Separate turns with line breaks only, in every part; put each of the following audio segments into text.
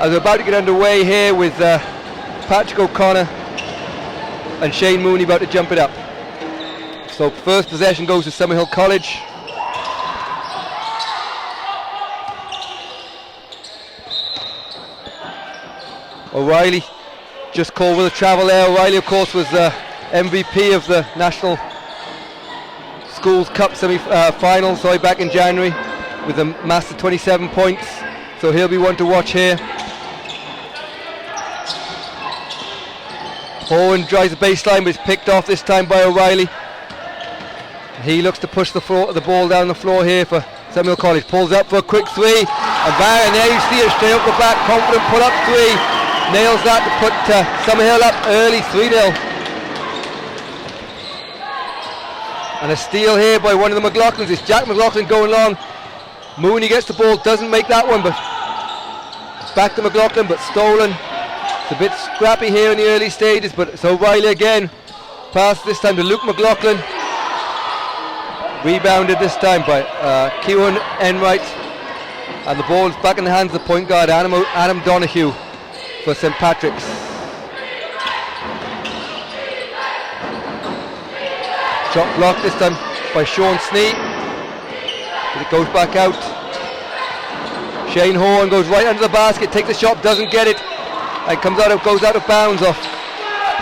as we're about to get underway here with Patrick O'Connor and Shane Mooney about to jump it up. So first possession goes to Summerhill College. O'Reilly just called with a travel there. O'Reilly, of course, was MVP of the National Schools Cup semi-final, back in January with a massive 27 points. So he'll be one to watch here. Owen drives the baseline, but it's picked off this time by O'Reilly. He looks to push the ball down the floor here for Summerhill College. Pulls up for a quick three, and bang, and there you see it straight up the back. Confident pull up three. Nails that to put Summerhill up early, 3-0. And a steal here by one of the McLaughlins. It's Jack McLaughlin going long. Mooney gets the ball, doesn't make that one, but back to McLaughlin, but stolen. It's a bit scrappy here in the early stages, but it's O'Reilly again. Pass this time to Luke McLaughlin. Rebounded this time by Kieran Enright. And the ball is back in the hands of the point guard, Adam Donahue, for St. Patrick's. Shot blocked this time by Sean Snee. But it goes back out. Shane Horn goes right under the basket, takes the shot, doesn't get it, and goes out of bounds off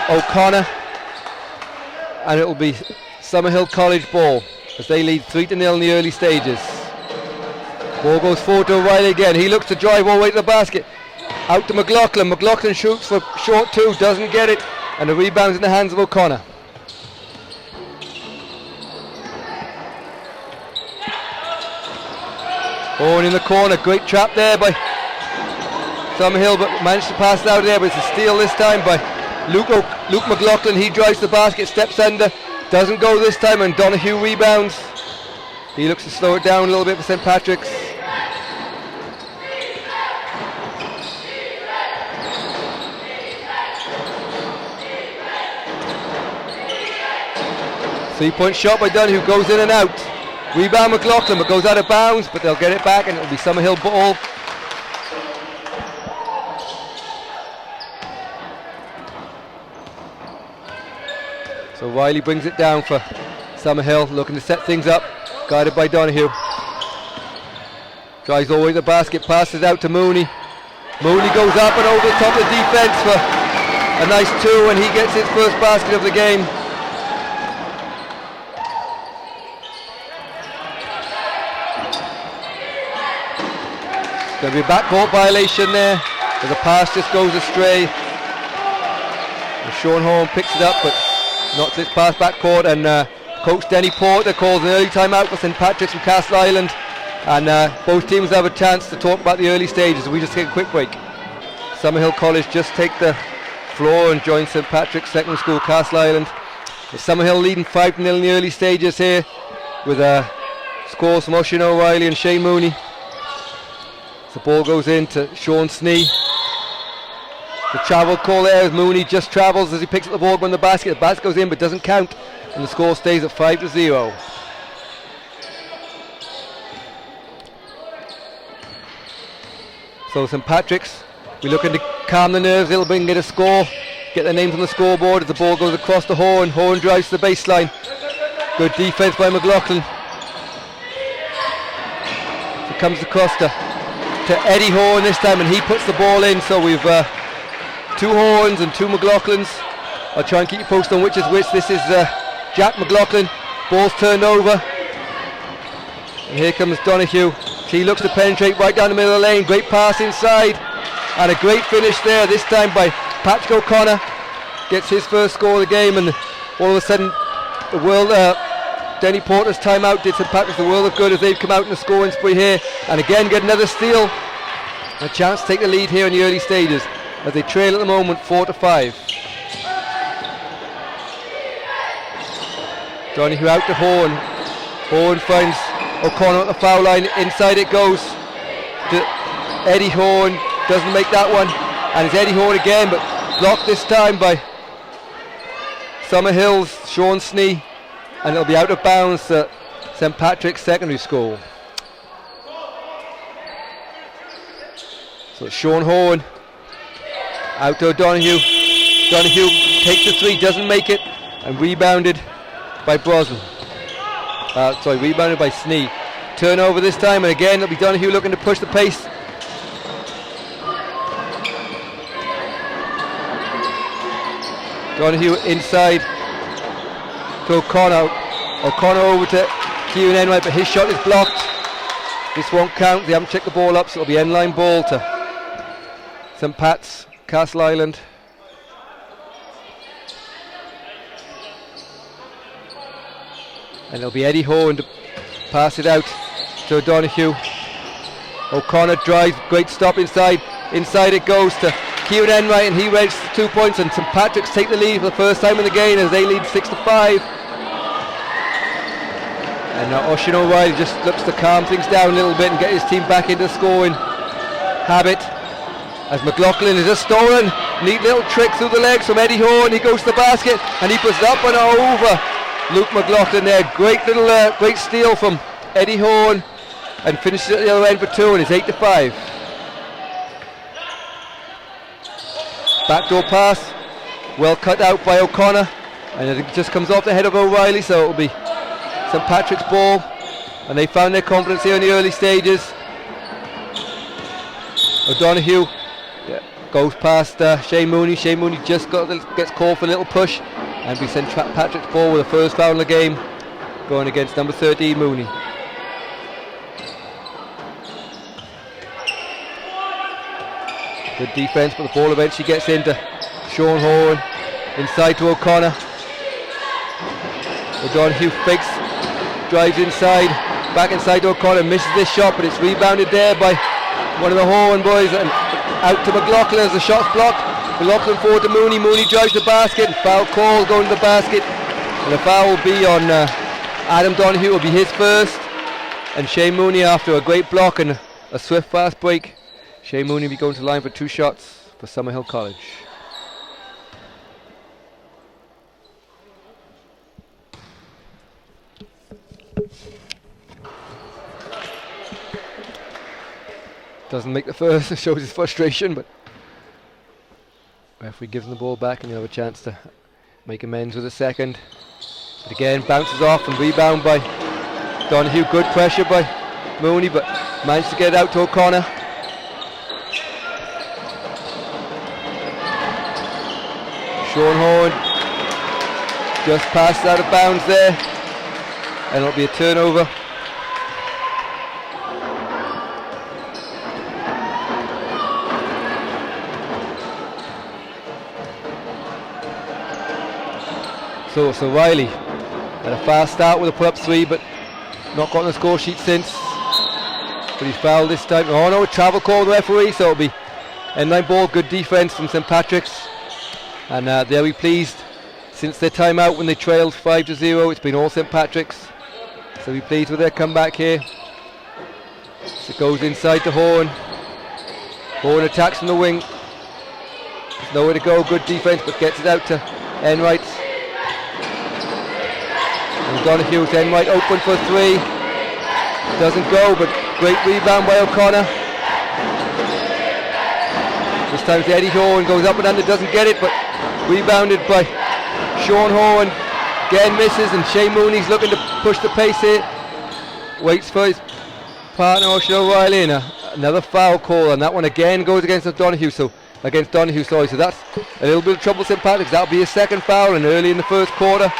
O'Connor. And it will be Summerhill College ball as they lead 3-0 in the early stages. Ball goes forward to O'Reilly again. He looks to drive all the way to the basket. Out to McLaughlin. McLaughlin shoots for short two, doesn't get it, and the rebound's in the hands of O'Connor. Owen in the corner, great trap there by Summerhill, but managed to pass it out there, but it's a steal this time by Luke McLaughlin. He drives the basket, steps under, doesn't go this time, and Donahue rebounds. He looks to slow it down a little bit for St. Patrick's. Three-point shot by Donahue, goes in and out. Rebound McLaughlin, but goes out of bounds, but they'll get it back and it'll be Summerhill ball. So Riley brings it down for Summerhill, looking to set things up, guided by Donahue. Drives all the way to the basket, passes out to Mooney. Mooney goes up and over the top of the defense for a nice two, and he gets his first basket of the game. Going to be a backcourt violation there, as the pass just goes astray. And Sean Horn picks it up, but knocks it past backcourt, and Coach Denny Porter calls an early timeout for St. Patrick's from Castleisland, and both teams have a chance to talk about the early stages. We just take a quick break. Summerhill College just take the floor and join St. Patrick's Secondary School Castleisland. Summerhill leading 5-0 in the early stages here, with scores from Oisin O'Reilly and Shane Mooney. The ball goes in to Sean Snee. The travel call there as Mooney just travels as he picks up the ball going to the basket. The basket goes in but doesn't count, and the score stays at 5-0. So St. Patrick's, we're looking to calm the nerves a little bit and get a score, get their names on the scoreboard as the ball goes across the Horn. Horn drives to the baseline. Good defense by McLaughlin. So it comes across to Eddie Horn this time, and he puts the ball in. So we've two Horns and two McLaughlins. I'll try and keep you posted on which is which. This is Jack McLaughlin. Ball's turned over, and here comes Donahue. He looks to penetrate right down the middle of the lane. Great pass inside, and a great finish there, this time by Patrick O'Connor. Gets his first score of the game, and all of a sudden the world, Denny Porter's timeout did St. Patrick's the world of good as they've come out in the scoring spree here, and again get another steal. A chance to take the lead here in the early stages as they trail at the moment 4-5. Donahue out to Horn. Horn finds O'Connor at the foul line. Inside it goes to Eddie Horn. Doesn't make that one. And it's Eddie Horn again, but blocked this time by Summerhill's Sean Snee. And it'll be out of bounds at St. Patrick's Secondary School. So Sean Horan out to O'Donoghue. O'Donoghue takes the three, doesn't make it, and rebounded by Brosnan. Rebounded by Snee. Turnover this time, and again it'll be Donoghue looking to push the pace. Donoghue inside to O'Connor. O'Connor over to Kieran Enright, but his shot is blocked. This won't count. They haven't checked the ball up, so it'll be end-line ball to St Pat's, Castleisland. And it'll be Eddie Horan to pass it out to O'Donoghue. O'Connor drives, great stop inside. Inside it goes to Kieran Enright, and he registers 2 points, and St Patrick's take the lead for the first time in the game as they lead 6-5. And now Oisin O'Reilly just looks to calm things down a little bit and get his team back into the scoring habit. As McLaughlin is just stolen, neat little trick through the legs from Eddie Horan. He goes to the basket and he puts it up and over Luke McLaughlin there. Great steal from Eddie Horan, and finishes at the other end for two, and it's 8-5. Backdoor pass, well cut out by O'Connor, and it just comes off the head of O'Reilly, so it'll be St Patrick's ball, and they found their confidence here in the early stages. O'Donoghue goes past Shane Mooney. Shane Mooney just gets called for a little push, and we send St Patrick's ball with the first foul in the game, going against number 13 Mooney. Good defence, but the ball eventually gets into Sean Horan, inside to O'Connor. O'Donoghue fakes, drives inside, back inside to O'Connor, misses this shot, but it's rebounded there by one of the Horan boys, and out to McLaughlin as the shot's blocked. McLaughlin forward to Mooney. Mooney drives the basket, foul call going to the basket, and the foul will be on Adam Donoghue. Will be his first, and Shane Mooney, after a great block and a swift fast break, Shane Mooney will be going to the line for 2 shots for Summerhill College. Doesn't make the first, shows his frustration, but referee gives him the ball back and he'll have a chance to make amends with the second. But again, bounces off and rebound by Donoghue. Good pressure by Mooney, but managed to get it out to O'Connor. Sean Horan just passed out of bounds there, and it'll be a turnover. So Riley had a fast start with a put-up 3, but not got on the score sheet since. But he's fouled this time. Oh no, a travel call with the referee, so it'll be end-line ball. Good defence from St Patrick's. And they'll be pleased. Since their timeout when they trailed 5-0, it's been all St Patrick's. So be pleased with their comeback here. So it goes inside to Horan. Horan attacks from the wing. There's nowhere to go, good defence, but gets it out to Enright. And Donoghue's Enright open for 3. Doesn't go, but great rebound by O'Connor. This time to Eddie Horan, goes up and under, doesn't get it, but rebounded by Sean Horan. Again misses, and Shane Mooney's looking to push the pace here. Waits for his partner Oisin O'Reilly, and another foul call, and that one again goes against Donoghue. So that's a little bit of trouble St Patrick's. That'll be his second foul, and early in the first quarter.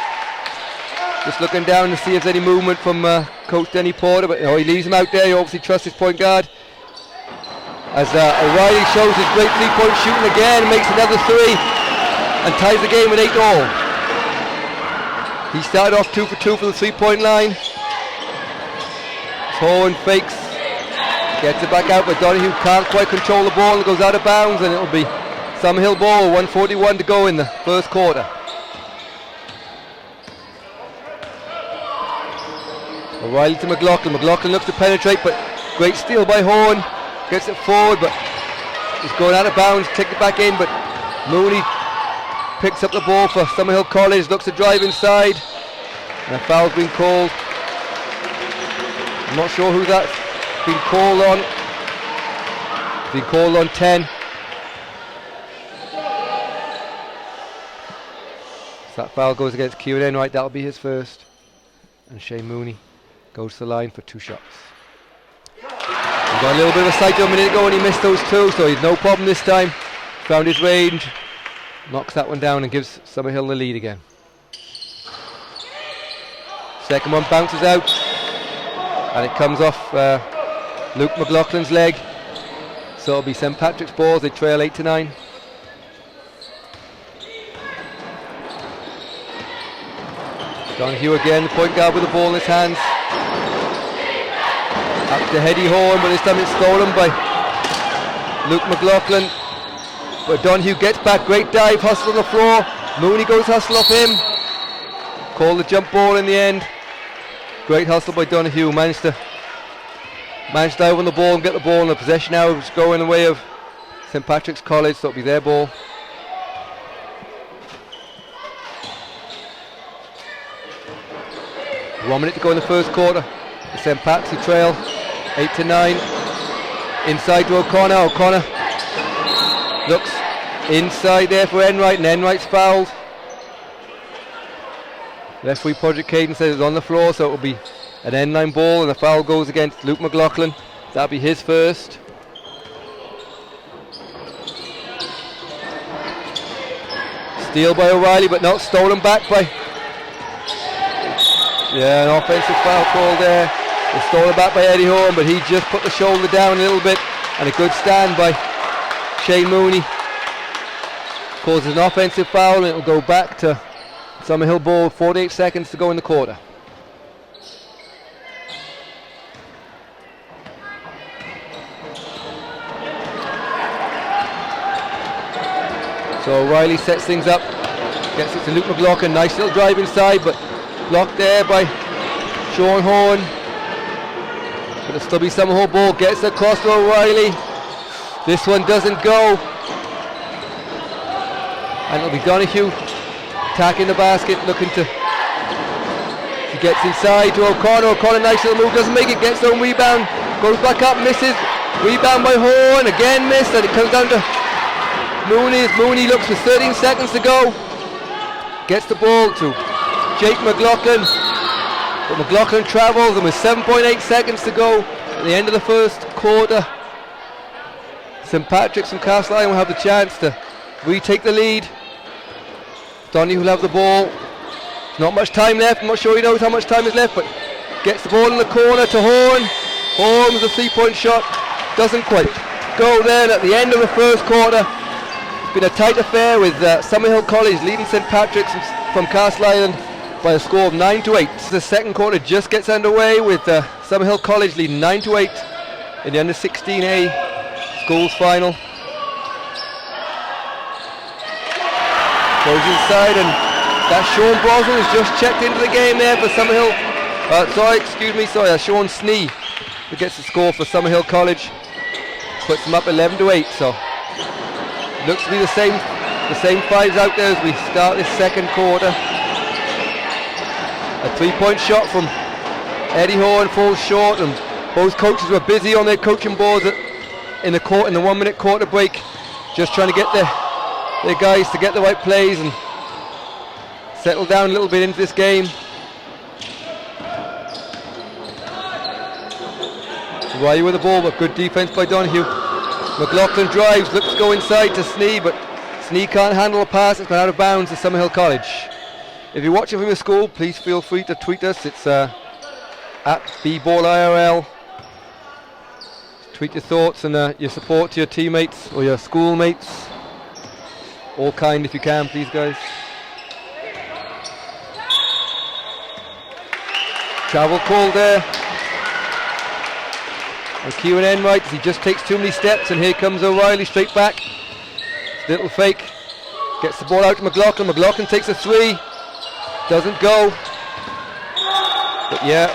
Just looking down to see if there's any movement from Coach Denny Porter, but he leaves him out there. He obviously trusts his point guard. As O'Reilly shows his great 3-point shooting again, makes another 3 and ties the game at 8-all. He started off 2 for 2 for the 3-point line. Horan fakes, gets it back out, but Donoghue can't quite control the ball and goes out of bounds, and it'll be Summerhill ball, 1:41 to go in the first quarter. O'Reilly to McLaughlin. McLaughlin looks to penetrate, but great steal by Horan. Gets it forward, but he's going out of bounds. Kick it back in, but Mooney picks up the ball for Summerhill College. Looks to drive inside, and a foul's been called. I'm not sure who that's been called on. He's been called on 10. So that foul goes against Kieran Enright. That'll be his first. And Shane Mooney goes to the line for 2 shots. He got a little bit of a sight to him a minute ago and he missed those 2, so he's no problem this time. Found his range, knocks that one down and gives Summerhill the lead again. Second one bounces out and it comes off Luke McLaughlin's leg. So it'll be St Patrick's ball. They trail 8-9. Donahue again, the point guard with the ball in his hands. Up to Eddie Horn, but this time it's stolen by Luke McLaughlin. But Donahue gets back, great dive, hustle on the floor. Mooney goes hustle off him. Call the jump ball in the end. Great hustle by Donahue, managed to dive on the ball and get the ball in the possession now. It's going the way of St Patrick's College, so it'll be their ball. One minute to go in the first quarter. The St Pats who trail 8-9. Inside to O'Connor. O'Connor looks inside there for Enright, and Enright's fouled. Referee Project Caden says it's on the floor, so it will be an end-line ball, and the foul goes against Luke McLaughlin. That'll be his first. Steal by O'Reilly, but not stolen back by... Yeah, an offensive foul call there. It's stolen back by Eddie Horn, but he just put the shoulder down a little bit, and a good stand by Shane Mooney. Causes an offensive foul, and it will go back to Summerhill ball. 48 seconds to go in the quarter. So O'Reilly sets things up, gets it to Luke McLaughlin. Nice little drive inside, but blocked there by Sean Horn. But a stubby Summerhill ball gets across to O'Reilly. This one doesn't go. And it'll be Donahue attacking the basket, looking to... He gets inside to O'Connor. O'Connor, nice little move, doesn't make it, gets no rebound. Goes back up, misses. Rebound by Horn, again missed, and it comes down to Mooney. Mooney looks for 13 seconds to go. Gets the ball to Jake McLaughlin, but McLaughlin travels, and with 7.8 seconds to go at the end of the first quarter, St Patrick's and Castleisland will have the chance to retake the lead. Donnie will have the ball. Not much time left. I'm not sure he knows how much time is left, but gets the ball in the corner to Horn. Horn with a 3-point shot, doesn't quite go there. And at the end of the first quarter, it's been a tight affair with Summerhill College leading St Patrick's from Castleisland by a score of 9-8. The second quarter just gets underway with Summerhill College leading 9-8 in the under 16A schools final. Goes inside, and that Sean Brosnan has just checked into the game there for Summerhill. Sean Snee who gets the score for Summerhill College. Puts them up 11-8. So looks to be the same fives out there as we start this second quarter. A 3-point shot from Eddie Horn falls short, and both coaches were busy on their coaching boards in the 1-minute quarter break, just trying to get their guys to get the right plays and settle down a little bit into this game. Riley with the ball, but good defense by Donahue. McLaughlin drives, looks to go inside to Snee, but Snee can't handle a pass. It's gone out of bounds to Summerhill College. If you're watching from your school, please feel free to tweet us. It's at bballirl. Tweet your thoughts and your support to your teammates or your schoolmates. All kind if you can, please, guys. Travel call there. And Kieran Enright, he just takes too many steps, and here comes O'Reilly straight back. Little fake. Gets the ball out to McLaughlin. McLaughlin takes a 3. Doesn't go. But yeah.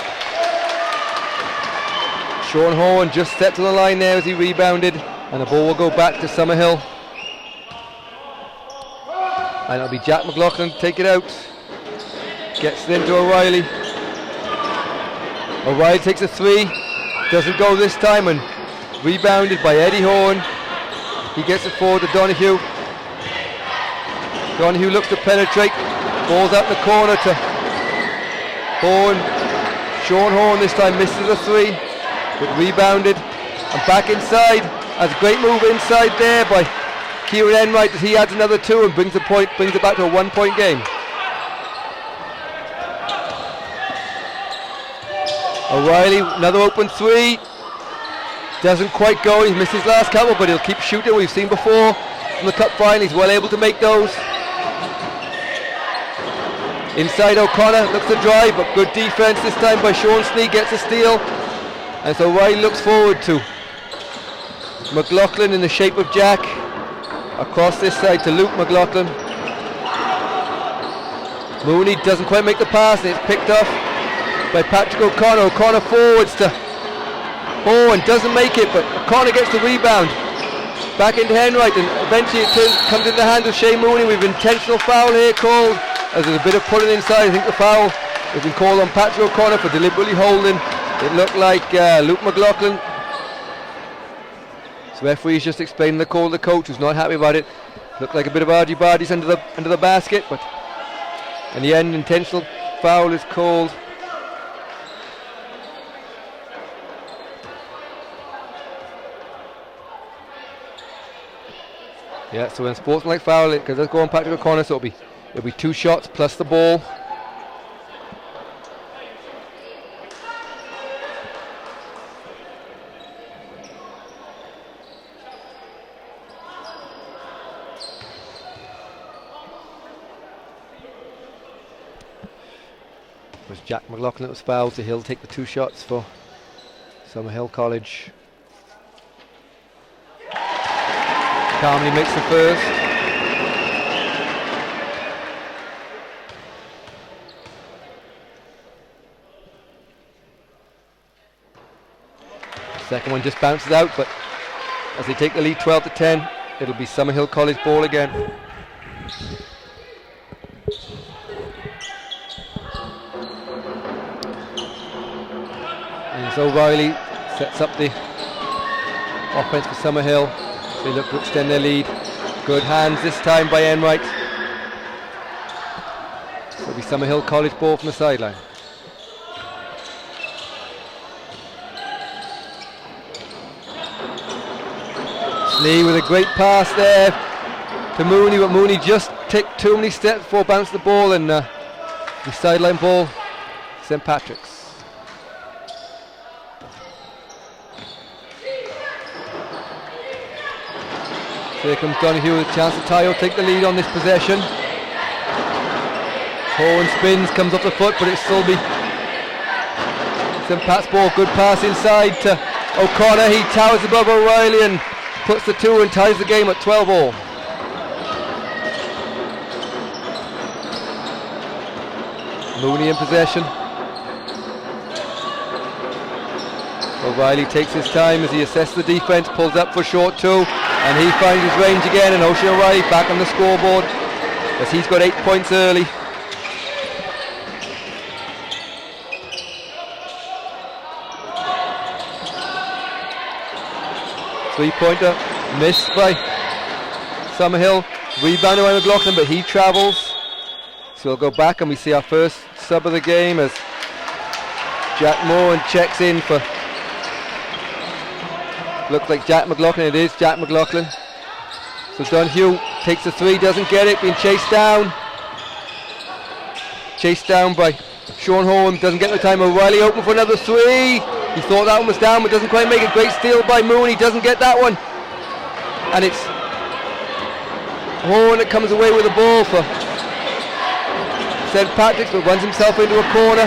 Sean Horn just stepped to the line there as he rebounded, and the ball will go back to Summerhill. And it'll be Jack McLaughlin to take it out. Gets it into O'Reilly. O'Reilly takes a 3. Doesn't go this time, and Rebounded by Eddie Horn. He gets it forward to Donahue. Donahue looks to penetrate. Ball's out in the corner to Horn. Sean Horn this time misses a three, but rebounded. And back inside. That's a great move inside there by Kieran Enright as he adds another two and brings it back to a 1 point game. O'Reilly, another open three. Doesn't quite go, he's missed his last couple, but he'll keep shooting. We've seen before from the cup final, he's well able to make those. Inside O'Connor, looks to drive, but good defense this time by Sean Sneed, gets a steal. And so O'Reilly looks forward to McLaughlin in the shape of Jack. Across this side to Luke McLaughlin. Mooney doesn't quite make the pass, and it's picked off by Patrick O'Connor. O'Connor forwards to Owen, doesn't make it, but O'Connor gets the rebound. Back into Henright, and eventually it comes in the hands of Shea Mooney. We've intentional foul here called, as there's a bit of pulling inside. I think the foul has been called on Patrick O'Connor for deliberately holding. It looked like Luke McLaughlin. So referee's just explaining the call to the coach, who's not happy about it. Looked like a bit of argy-bargies under the basket, but in the end, intentional foul is called. Yeah, so when sportsmanlike foul, it does go on Patrick O'Connor, so it'll be 2 shots plus the ball. It was Jack McLaughlin that was fouled, so he'll take the 2 shots for Summerhill College. Calmly makes the first. Second one just bounces out, but as they take the lead 12-10, it'll be Summerhill College ball again. And as O'Reilly sets up the offense for Summerhill, they look to extend their lead. Good hands this time by Enright. It'll be Summerhill College ball from the sideline. Slee with a great pass there to Mooney, but Mooney just took too many steps before bounced the ball, and the sideline ball, St. Patrick's. Here comes Donahue with a chance to tie or take the lead on this possession. Horn spins, comes off the foot, but it's still be St. Pat's ball. Good pass inside to O'Connor. He towers above O'Reilly and puts the 2 and ties the game at 12-all. Mooney in possession. O'Reilly takes his time as he assesses the defense, pulls up for short 2, and he finds his range again, and Ocean O'Reilly back on the scoreboard as he's got 8 points early. Three-pointer missed by Summerhill, rebounded by McLaughlin, but he travels. So we'll go back and we see our first sub of the game as Jack Moore checks in for, looks like Jack McLaughlin. It is Jack McLaughlin. So Donahue takes a 3, doesn't get it, being chased down by Sean Horn, doesn't get the time. O'Reilly open for another 3. He thought that one was down, but doesn't quite make it. Great steal by Mooney, doesn't get that one. And it's Horn that comes away with the ball for St. Patrick's, but runs himself into a corner,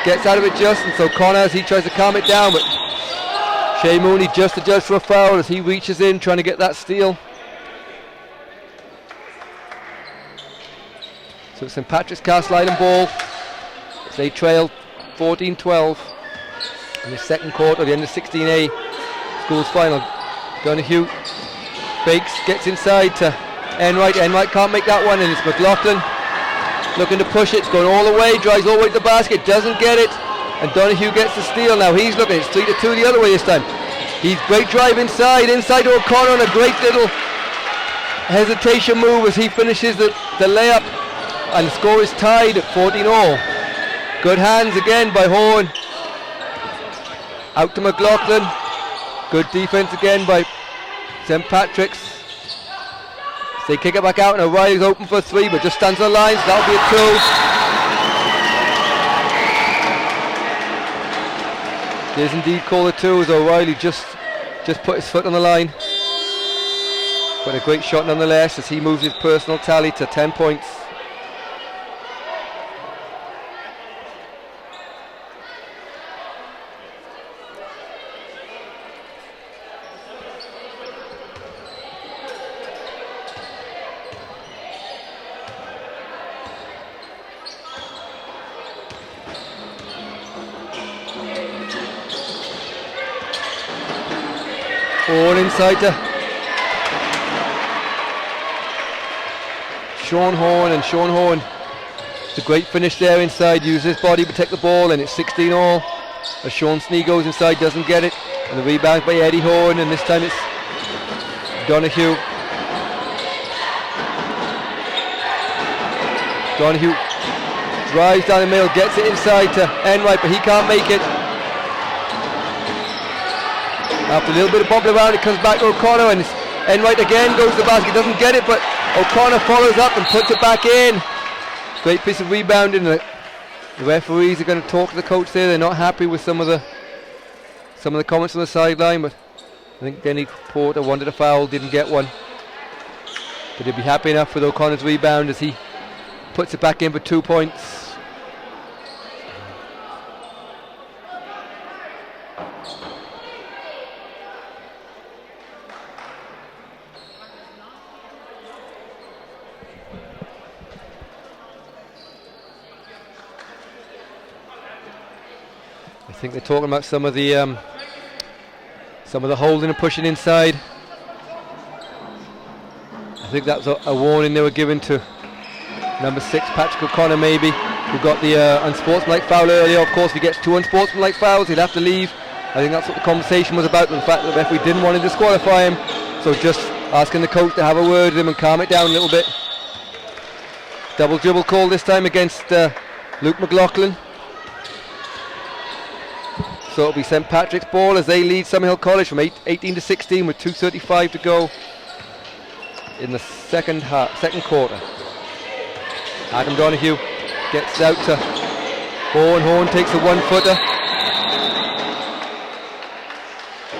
gets out of it just, and so Connor, as he tries to calm it down, but Shea Mooney just adjusts for a foul as he reaches in trying to get that steal. So St. Patrick's Castleisland ball as they trail 14-12 in the second quarter, the end of 16A school's final. Donahue fakes, gets inside to Enright. Enright can't make that one, and it's McLaughlin looking to push it. It's going all the way, drives all the way to the basket, doesn't get it, and Donahue gets the steal. Now he's looking, it's 3-2 the other way this time. He's great drive inside to O'Connor, and a great little hesitation move as he finishes the layup, and the score is tied at 14-all. Good hands again by Horn. Out to McLaughlin. Good defense again by St. Patrick's. They kick it back out, and O'Reilly's open for 3, but just stands on the line, so that'll be a 2. It is indeed called a 2 as O'Reilly just put his foot on the line. But a great shot nonetheless as he moves his personal tally to 10 points. All inside to Sean Horn, and Sean Horn, it's a great finish there inside, uses his body to protect the ball, and it's 16-all as Sean Snee goes inside, doesn't get it, and the rebound by Eddie Horn, and this time it's Donahue. Donahue drives down the middle, gets it inside to Enright, but he can't make it. After a little bit of bobbling around, it comes back to O'Connor, and Enright again goes to the basket, doesn't get it, but O'Connor follows up and puts it back in. Great piece of rebounding. The referees are going to talk to the coach there. They're not happy with some of the comments on the sideline, but I think Denny Porter wanted a foul, didn't get one. But he'll be happy enough with O'Connor's rebound as he puts it back in for 2 points. I think they're talking about some of the holding and pushing inside. I think that was a warning they were given to number 6, Patrick O'Connor, maybe, who got the unsportsmanlike foul earlier. Of course, if he gets 2 unsportsmanlike fouls, he'll have to leave. I think that's what the conversation was about, the fact that the referee didn't want to disqualify him. So just asking the coach to have a word with him and calm it down a little bit. Double dribble call this time against Luke McLaughlin. So it'll be St. Patrick's ball as they lead Summerhill College from 18 to 16 with 2:35 to go in the second quarter. Adam Donahue gets out to Horn. Horn takes a 1-footer.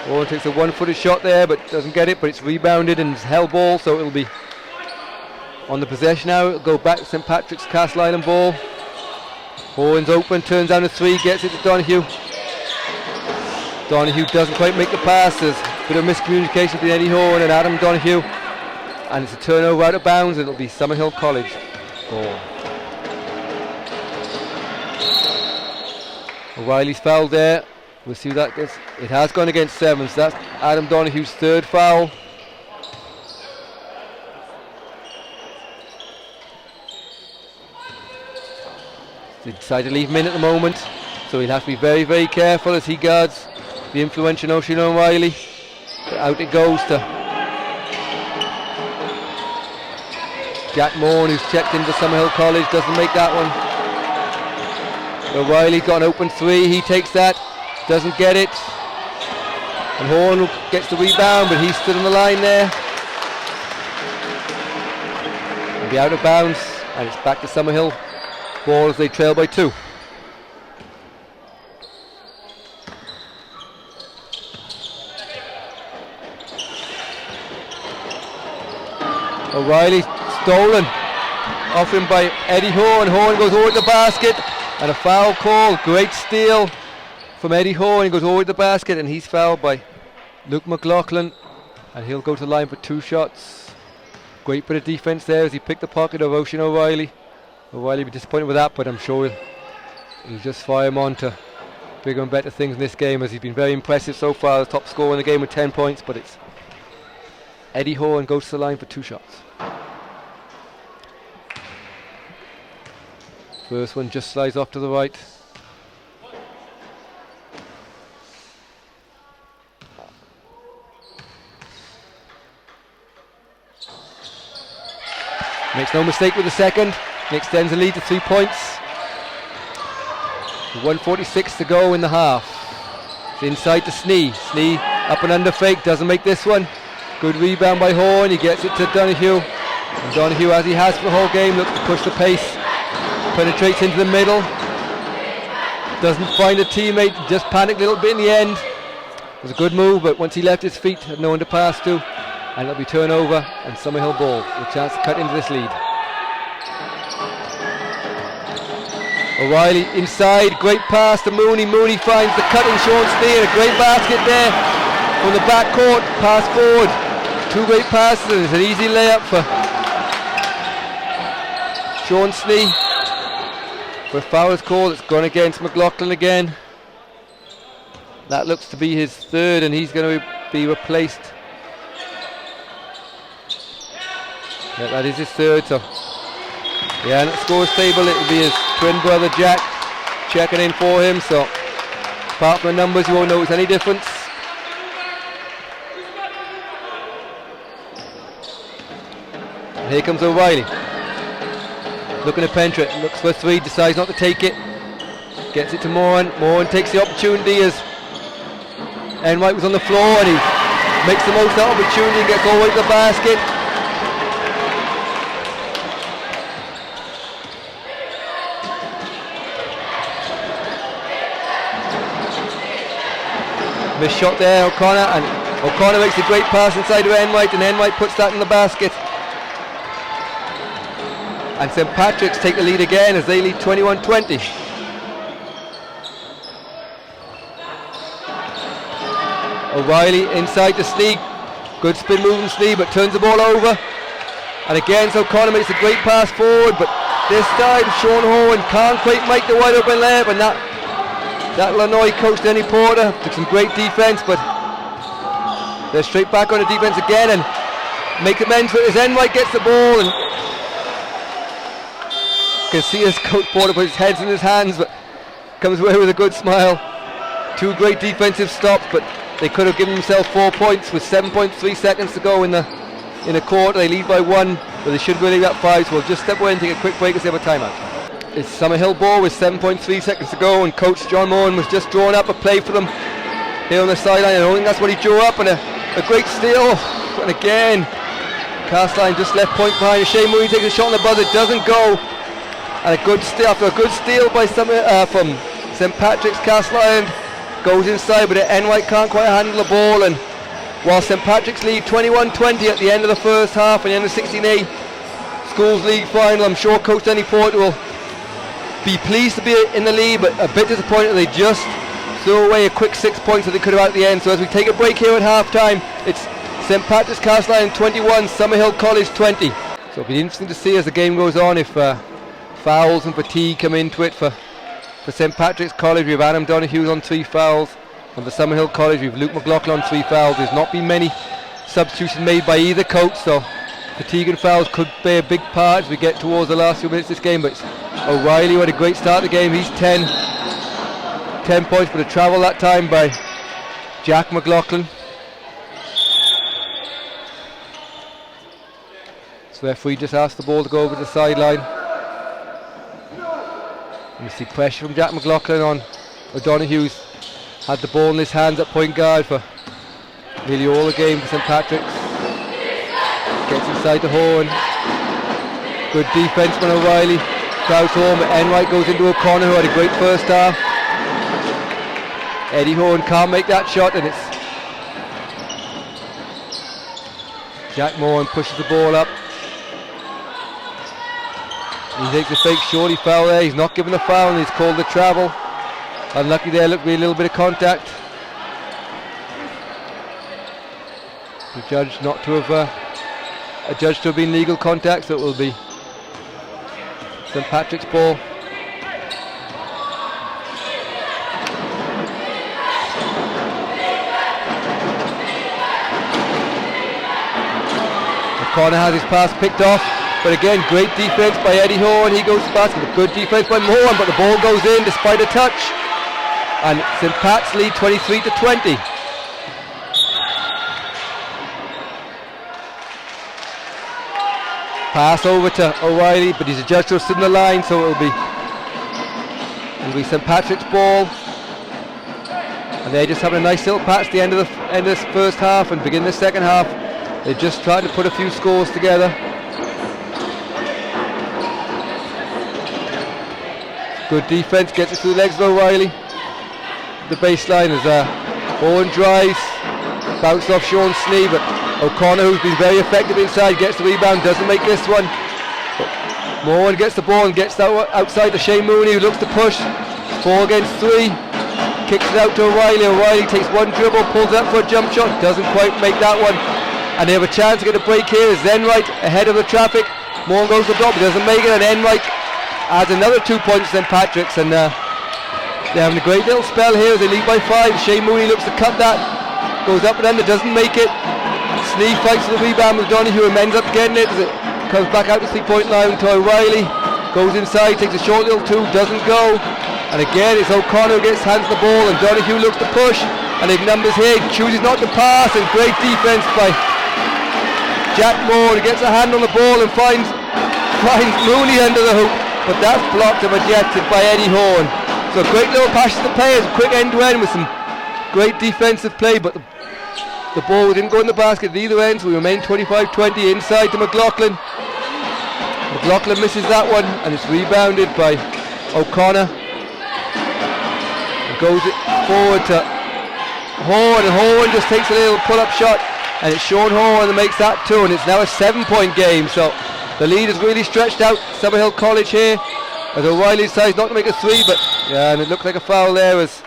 Horn takes a 1-footer shot there, but doesn't get it, but it's rebounded and it's held ball, so it'll be on the possession now. It'll go back to St. Patrick's Castleisland ball. Horn's open, turns down a 3, gets it to Donahue. Donahue doesn't quite make the pass. There's a bit of miscommunication between Eddie Horn and Adam Donahue, and it's a turnover out of bounds, and it'll be Summerhill College ball. O'Reilly's fouled there. We'll see who that gets. It has gone against 7, so that's Adam Donahue's 3rd foul. They decide to leave him in at the moment, so he'll have to be very, very careful as he guards the influential Ocean O'Reilly. But out it goes to Jack Morn, who's checked into Summerhill College, doesn't make that one. O'Reilly's got an open 3, he takes that, doesn't get it. And Horn gets the rebound, but he's stood on the line there. He'll be out of bounds, and it's back to Summerhill ball as they trail by 2. O'Reilly stolen off him by Eddie Horn. Horn goes over the basket and a foul call. Great steal from Eddie Horn. He goes over the basket and he's fouled by Luke McLaughlin, and he'll go to the line for 2 shots. Great bit of defense there as he picked the pocket of Ocean O'Reilly. O'Reilly will be disappointed with that, but I'm sure he'll just fire him on to bigger and better things in this game, as he's been very impressive so far. The top scorer in the game with 10 points, but it's Eddie Horn goes to the line for 2 shots. First one just slides off to the right. Makes no mistake with the second. He extends the lead to 3 points. 1:46 to go in the half. It's inside to Snee. Snee up and under fake, doesn't make this one. Good rebound by Horn, he gets it to Donoghue. And Donoghue, as he has for the whole game, looks to push the pace. Penetrates into the middle. Doesn't find a teammate, just panicked a little bit in the end. It was a good move, but once he left his feet, had no one to pass to. And it'll be turnover and Summerhill ball with a chance to cut into this lead. O'Reilly inside, great pass to Mooney. Mooney finds the cutting Sean Snee, and a great basket there from the backcourt. Pass forward, 2 great passes, and it's an easy layup for Sean Snee. But foul is called, it's gone against McLaughlin again. That looks to be his 3rd, and he's going to be replaced. Yeah, that is his 3rd, so yeah, and at the scores table it'll be his twin brother Jack checking in for him, so apart from the numbers you won't notice any difference. And here comes O'Reilly, looking to penetrate, looks for 3, decides not to take it, gets it to Moran. Moran takes the opportunity as Enright was on the floor, and he makes the most of that opportunity and gets all the way to the basket. Missed shot there, O'Connor, and O'Connor makes a great pass inside to Enright, and Enright puts that in the basket. And St Patrick's take the lead again as they lead 21-20. O'Reilly inside to Snee, good spin move from Snee, but turns the ball over. And again, so O'Connor makes a great pass forward, but this time Sean Horn can't quite make the wide open layup, and that Illinois coach Denny Porter took some great defense, but they're straight back on the defense again and make amends for it as Enright gets the ball, and you can see as Coach Porter put his heads in his hands, but comes away with a good smile. 2 great defensive stops, but they could have given themselves 4 points with 7.3 seconds to go in the quarter. They lead by 1, but they should really have 5, so we'll just step away and take a quick break and have a timeout. It's Summerhill ball with 7.3 seconds to go, and Coach John Moran was just drawing up a play for them here on the sideline. I don't think that's what he drew up, and a great steal. And again, Castleisland just left point behind. Shane Mooney takes a shot on the buzzer, doesn't go. And a good steal after a good steal by from St Patrick's. Castleisland goes inside, but Enright can't quite handle the ball. And while St Patrick's lead 21-20 at the end of the first half and the end of 16A Schools League final, I'm sure Coach Denny Porter will be pleased to be in the lead, but a bit disappointed they just threw away a quick 6 points that they could have at the end. So as we take a break here at half time, it's St Patrick's Castleisland 21, Summerhill College 20. So it'll be interesting to see as the game goes on if fouls and fatigue come into it. For St Patrick's College we have Adam Donoghue on 3 fouls, and for Summerhill College we have Luke McLaughlin on 3 fouls. There's not been many substitutions made by either coach, so fatigue and fouls could play a big part as we get towards the last few minutes of this game. But O'Reilly had a great start to the game. He's 10 points, but a travel that time by Jack McLaughlin. So the referee just asked the ball to go over the sideline. And you see pressure from Jack McLaughlin on O'Donoghue's had the ball in his hands at point guard for nearly all the game for St Patrick's. Gets inside the Horn. Good defense from O'Reilly. Crowds home, but Enright goes into O'Connor, who had a great first half. Eddie Horn can't make that shot, and it's Jack Moran pushes the ball up. He takes a fake shorty foul there. He's not given a foul, and he's called the travel. Unlucky there, looked to be a little bit of contact. The judge not to have adjudged to have been legal contact, so it will be St Patrick's ball. O'Connor has his pass picked off, but again, great defense by Eddie Horn. He goes to the basket, but good defense by Moran, but the ball goes in despite a touch. And St Pat's lead 23-20. Pass over to O'Reilly, but he's adjusted to sitting the line, so it'll be St Patrick's ball. And they're just having a nice little patch at the end of this first half and begin the second half. They're just trying to put a few scores together. Good defense, gets it through the legs of O'Reilly. The baseline is Owen drives, bounced off Sean Snee, but O'Connor, who's been very effective inside, gets the rebound, doesn't make this one. Moran gets the ball and gets that outside to Shane Mooney, who looks to push. 4 against 3. Kicks it out to O'Reilly. O'Reilly takes one dribble, pulls up for a jump shot, doesn't quite make that one. And they have a chance to get a break here. Is Enright ahead of the traffic. Moran goes to the top, but doesn't make it, and Enright adds another 2 points to St Patrick's, and they're having a great little spell here as they lead by 5. Shane Mooney looks to cut that, goes up and under, doesn't make it. Snee fights for the rebound with Donoghue and ends up getting it as it comes back out to 3-point line to O'Reilly. Goes inside, takes a short little 2, doesn't go. And again it's O'Connor who gets hands the ball, and Donoghue looks to push, and they've numbers here, chooses not to pass, and great defense by Jack Moore, who gets a hand on the ball and finds Mooney under the hoop, but that's blocked and rejected by Eddie Horn. So great little passes to players, quick end to end with some great defensive play, but the ball didn't go in the basket at either end, so we remain 25-20 inside to McLaughlin. McLaughlin misses that one, and it's rebounded by O'Connor. It goes forward to Horn, and Horn just takes a little pull-up shot, and it's Sean Horn that makes that 2, and it's now a 7-point game, so the lead is really stretched out. Summerhill College here, as O'Reilly decides not to make a 3, but yeah, and it looked like a foul there as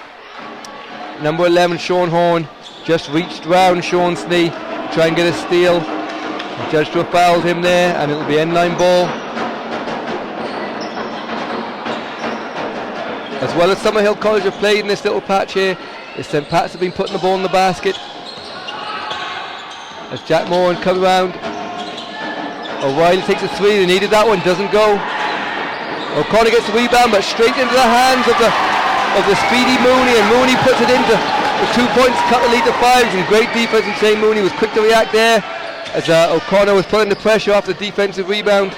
number 11 Sean Horn just reached round Sean Snee to try and get a steal. The judge to have fouled him there, and it'll be end-line ball. As well as Summerhill College have played in this little patch here, is St Pat's have been putting the ball in the basket. As Jack Moran comes around, O'Reilly takes a 3, they needed that one, doesn't go. O'Connor gets the rebound, but straight into the hands of the speedy Mooney, and Mooney puts it into the 2 points, cut the lead to 5, and great defense from Shane Mooney was quick to react there as O'Connor was putting the pressure off the defensive rebound.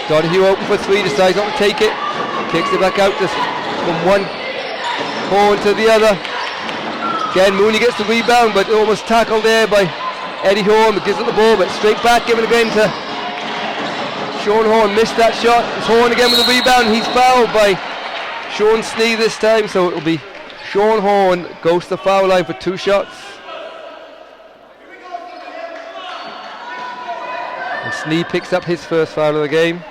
Donoghue open for 3, decides not to take it, kicks it back out from one horn to the other. Again, Mooney gets the rebound, but almost tackled there by Eddie Horn, but gives it the ball, but straight back, given again to Sean Horn. Missed that shot. It's Horn again with the rebound. He's fouled by Sean Snee this time, so it'll be Sean Horn goes to the foul line for 2 shots. And Snee picks up his first foul of the game.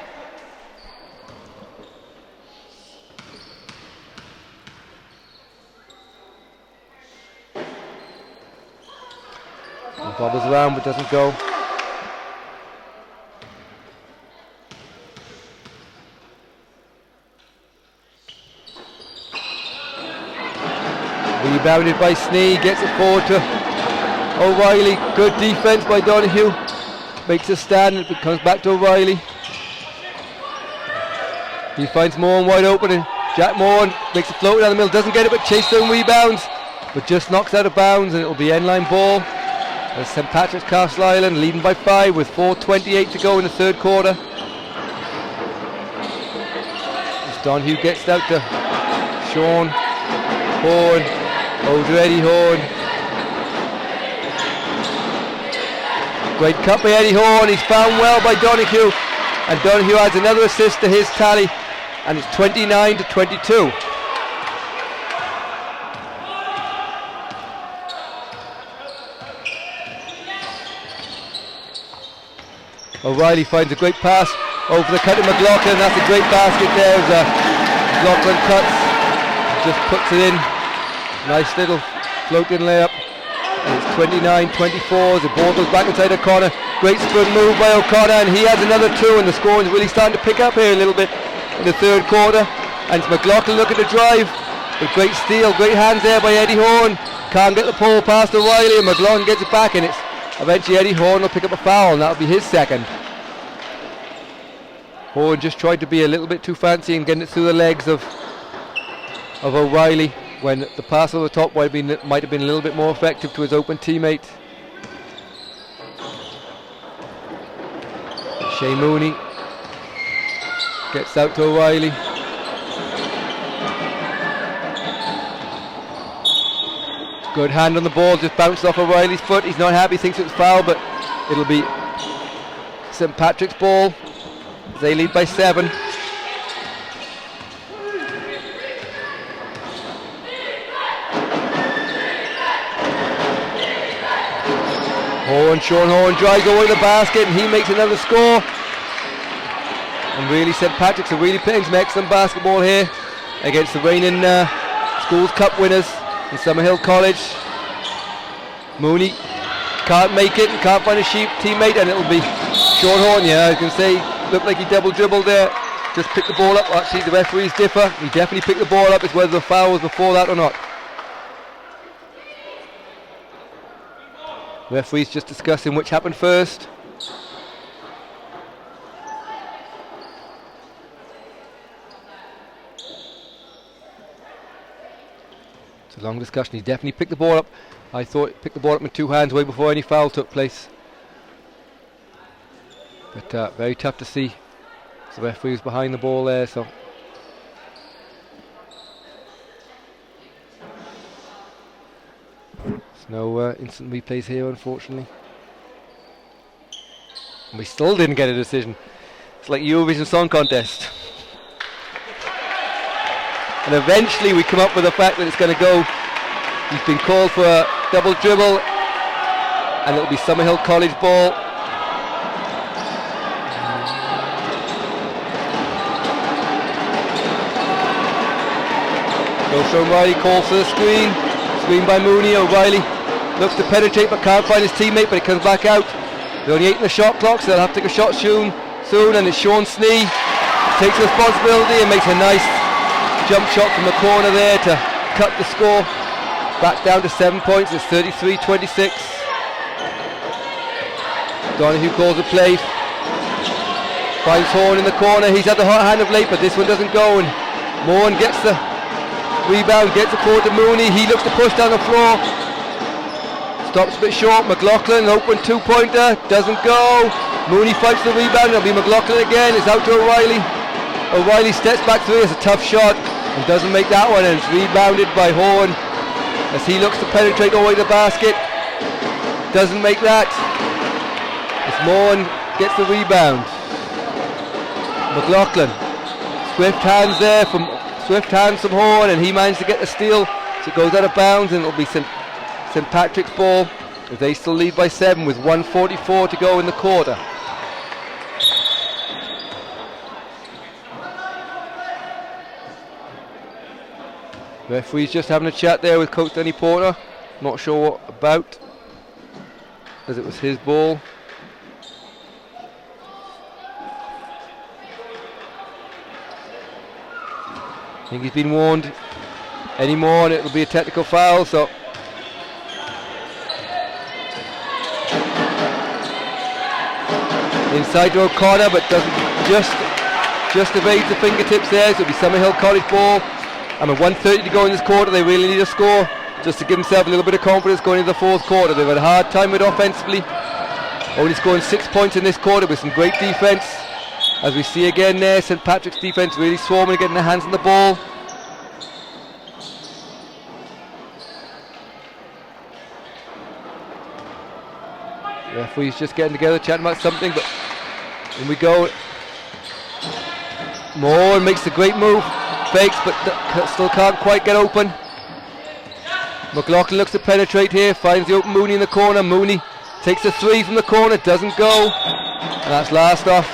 Bobbles around but doesn't go. Rebounded by Snee, gets it forward to O'Reilly. Good defense by Donoghue. Makes a stand, it comes back to O'Reilly. He finds Moran wide open, and Jack Moran makes a float down the middle, doesn't get it, but Chase Stone rebounds, but just knocks out of bounds, and it'll be end-line ball. As St Patrick's Castleisland leading by 5 with 4:28 to go in the third quarter. As Donoghue gets it out to Sean Horn, over to Eddie Horn. Great cut by Eddie Horn, he's found well by Donoghue, and Donoghue adds another assist to his tally, and it's 29-22. O'Reilly finds a great pass over the cut to McLaughlin. That's a great basket there as McLaughlin cuts, just puts it in. Nice little floating layup. And it's 29-24 as the ball goes back inside O'Connor. Great sprint move by O'Connor, and he adds another 2, and the scoring is really starting to pick up here a little bit in the third quarter. And it's McLaughlin looking to drive. A great steal, great hands there by Eddie Horn. Can't get the ball past O'Reilly, and McLaughlin gets it back, and it's eventually Eddie Horn will pick up a foul, and that'll be his second. Horn just tried to be a little bit too fancy and getting it through the legs of O'Reilly when the pass over the top might have been a little bit more effective to his open teammate. Shea Mooney gets out to O'Reilly. Good hand on the ball, just bounced off O'Reilly's foot. He's not happy, thinks it was foul, but it'll be St Patrick's ball as they lead by 7. Sean Horn drives away the basket and he makes another score. And really St Patrick's are really playing some excellent basketball here against the reigning Schools Cup winners in Summerhill College. Mooney can't make it and can't find a teammate, and it'll be Sean Horn. Yeah, I can say looked like he double dribbled there, just picked the ball up. Actually the referees differ, he definitely picked the ball up. It's whether the foul was before that or not. Referees just discussing which happened first. It's a long discussion. He definitely picked the ball up. I thought he picked the ball up with 2 hands way before any foul took place. But very tough to see. So the referee was behind the ball there, so. There's no instant replays here, unfortunately. And we still didn't get a decision. It's like Eurovision Song Contest. And eventually we come up with the fact that it's going to go. He's been called for a double dribble, and it'll be Summerhill College ball. O'Reilly calls for the screen. Screen by Mooney. O'Reilly looks to penetrate but can't find his teammate, but it comes back out. They're only 8 in the shot clock, so they'll have to take a shot soon. And it's Sean Snee takes responsibility and makes a nice jump shot from the corner there to cut the score back down to 7 points. It's 33-26. Donahue calls a play, finds Horn in the corner. He's had the hot hand of late, but this one doesn't go, and Mohan gets the rebound, gets the court to Mooney. He looks to push down the floor, stops a bit short. McLaughlin, open 2-pointer, doesn't go. Mooney fights the rebound. It'll be McLaughlin again. It's out to O'Reilly. O'Reilly steps back 3. It's a tough shot and doesn't make that one, and it's rebounded by Horn as he looks to penetrate all the way to the basket. Doesn't make that. It's Mohan gets the rebound. McLaughlin, swift hands there from Horn, and he managed to get the steal, so it goes out of bounds, and it'll be St Patrick's ball as they still lead by 7 with 1:44 to go in the quarter. Referee's just having a chat there with Coach Denny Porter, not sure what about, as it was his ball. I think he's been warned. Any more and it'll be a technical foul, so inside to O'Connor, but doesn't just evades the fingertips there, so it'll be Summerhill College ball. And with 1:30 to go in this quarter, they really need a score just to give themselves a little bit of confidence going into the fourth quarter. They've had a hard time with offensively, only scoring 6 points in this quarter with some great defense. As we see again there, St Patrick's defense really swarming, getting their hands on the ball. The referee's just getting together, chatting about something, but in we go. Moore makes the great move, fakes, but still can't quite get open. McLaughlin looks to penetrate here, finds the open Mooney in the corner. Mooney takes a 3 from the corner, doesn't go, and that's last off.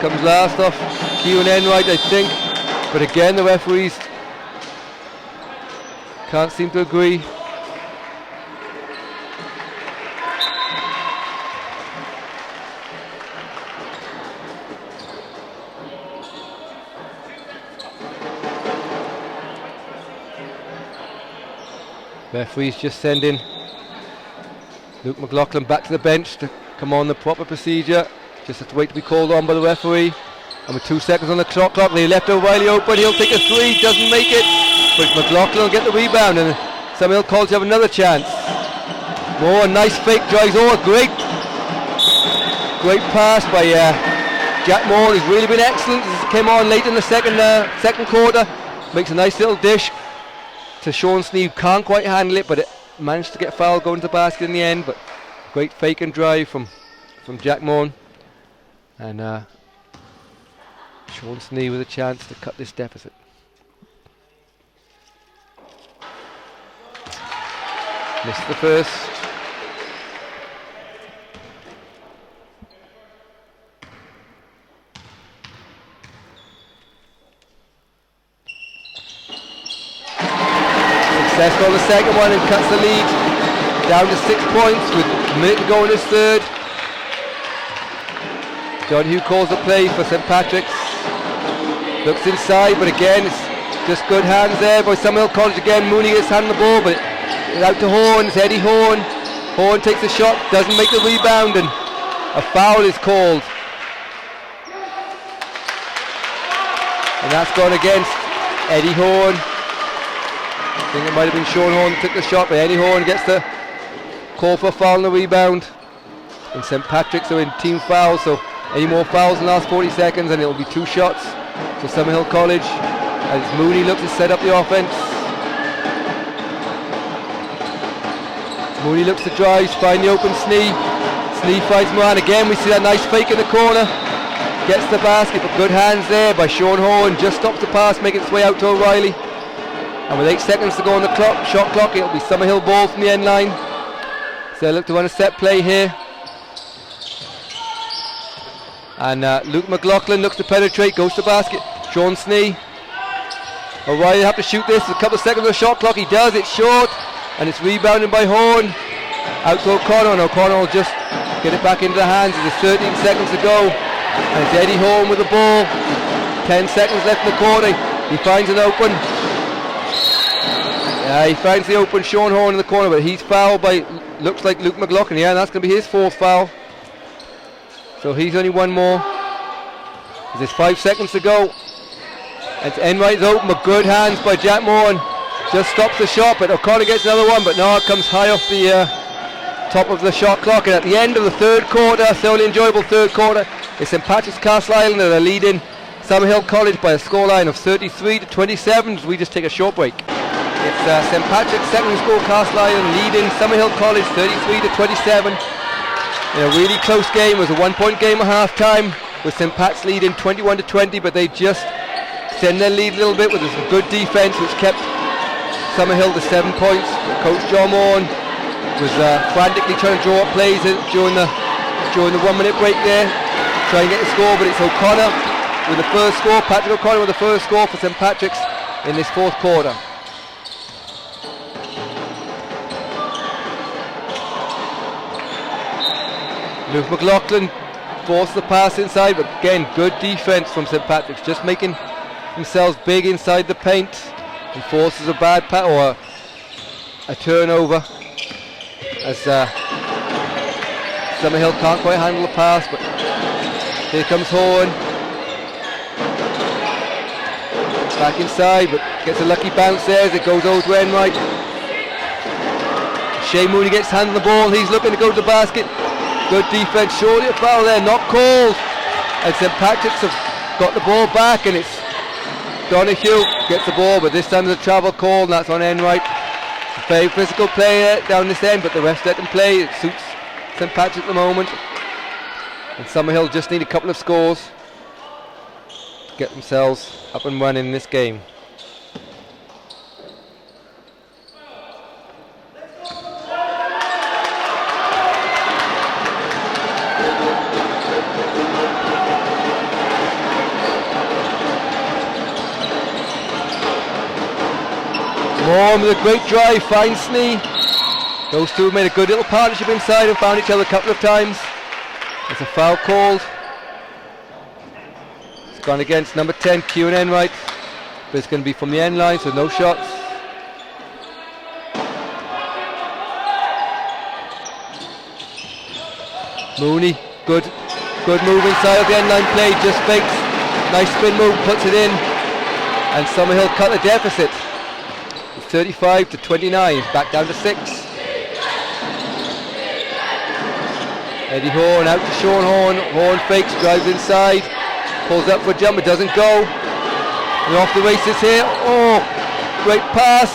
Comes last off Kieran Enright, I think, but again the referees can't seem to agree. Referees just sending Luke McLaughlin back to the bench to come on the proper procedure. Just have to wait to be called on by the referee. And with 2 seconds on the shot clock, they left O'Reilly open. He'll take a 3, doesn't make it, but McLaughlin will get the rebound, and Summerhill College have another chance. More, a nice fake, drives over, great Great pass by Jack Moore, who's really been excellent. Came on late in the second quarter. Makes a nice little dish to Sean Sneed. Can't quite handle it, but it managed to get fouled going to the basket in the end. But great fake and drive from Jack Moore. And Sean Sneed with a chance to cut this deficit. Missed the first. Successful on the second one and cuts the lead down to 6 points with a minute to go in his third. John Hugh calls the play for St. Patrick's. Looks inside, but again it's just good hands there by Summerhill College again. Mooney gets hand on the ball, but it's out to Horn. It's Eddie Horn. Horn takes the shot, doesn't make the rebound, and a foul is called. And that's gone against Eddie Horn. I think it might have been Sean Horn that took the shot, but Eddie Horn gets the call for a foul on the rebound. And St. Patrick's are in team fouls, so any more fouls in the last 40 seconds and it'll be 2 shots to Summerhill College as Mooney looks to set up the offense. Mooney looks to drive, find the open Snee. Snee finds Moran again. We see that nice fake in the corner. Gets the basket, but good hands there by Sean Horn. Just stops the pass, making its way out to O'Reilly. And with 8 seconds to go on the clock, shot clock, it'll be Summerhill ball from the end line. So they look to run a set play here. And Luke McLaughlin looks to penetrate, goes to basket. Sean Snee. O'Reilly have to shoot this. A couple of seconds of the shot clock. He does. It's short. And it's rebounded by Horn. Out to O'Connor. And O'Connor will just get it back into the hands. There's 13 seconds to go. And it's Eddie Horn with the ball. 10 seconds left in the quarter. He finds an open. He finds the open Sean Horn in the corner, but he's fouled by, looks like Luke McLaughlin. Yeah, and that's going to be his 4th foul. So he's only one more. There's 5 seconds to go. And Enright's open, but good hands by Jack Moore. Just stops the shot, but O'Connor gets another one, but no, it comes high off the top of the shot clock. And at the end of the third quarter, thoroughly enjoyable third quarter, it's St. Patrick's Castleisland that are leading Summerhill College by a scoreline of 33-27 as we just take a short break. It's St. Patrick's secondary school Castleisland leading Summerhill College 33-27. In a really close game. It was a 1-point game at half time with St. Pat's leading 21-20, but they just extended their lead a little bit with some good defense which kept Summerhill to 7 points. Coach John Morn was frantically trying to draw up plays during the 1 minute break there, try and get the score, but it's O'Connor with the first score, Patrick O'Connor with the first score for St. Patrick's in this 4th quarter. Luke McLaughlin forced the pass inside, but again, good defense from St. Patrick's, just making themselves big inside the paint. He forces a bad pass or a turnover as Summerhill can't quite handle the pass, but here comes Horn. Back inside, but gets a lucky bounce there as it goes over to Enright. Shea Mooney gets hand on the ball, he's looking to go to the basket. Good defense, surely a foul there, not called. And St. Patrick's have got the ball back, and it's Donahue gets the ball, but this time there's a travel call, and that's on Enright. Very physical player down this end, but the rest let them play. It suits St. Patrick at the moment. And Summerhill just need a couple of scores to get themselves up and running in this game. Morn with a great drive, finds Snee. Those two have made a good little partnership inside and found each other a couple of times. There's a foul called. It's gone against number 10, Kieran Enright. But it's going to be from the end line, so no shots. Mooney, good move inside of the end line play, just fakes. Nice spin move, puts it in. And Summerhill cut the deficit. 35-29, back down to 6. Eddie Horn out to Sean Horn. Horn fakes, drives inside, pulls up for a jump, it doesn't go. And off the races here. Oh, great pass.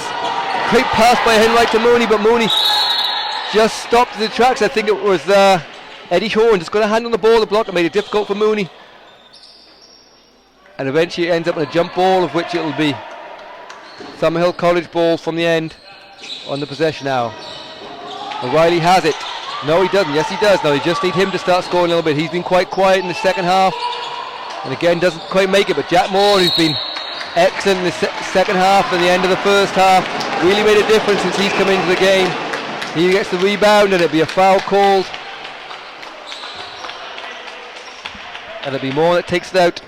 Great pass by Henright to Mooney, but Mooney just stopped in the tracks. I think it was Eddie Horn just got a hand on the ball. The block that made it difficult for Mooney. And eventually it ends up in a jump ball, of which it'll be Summerhill College ball from the end on the possession now. O'Reilly has it. No, he doesn't. Yes, he does. No, they just need him to start scoring a little bit. He's been quite quiet in the second half, and again doesn't quite make it. But Jack Moore, who's been excellent in the second half and the end of the first half, really made a difference since he's come into the game. He gets the rebound, and it'll be a foul called, and it'll be Moore that takes it out.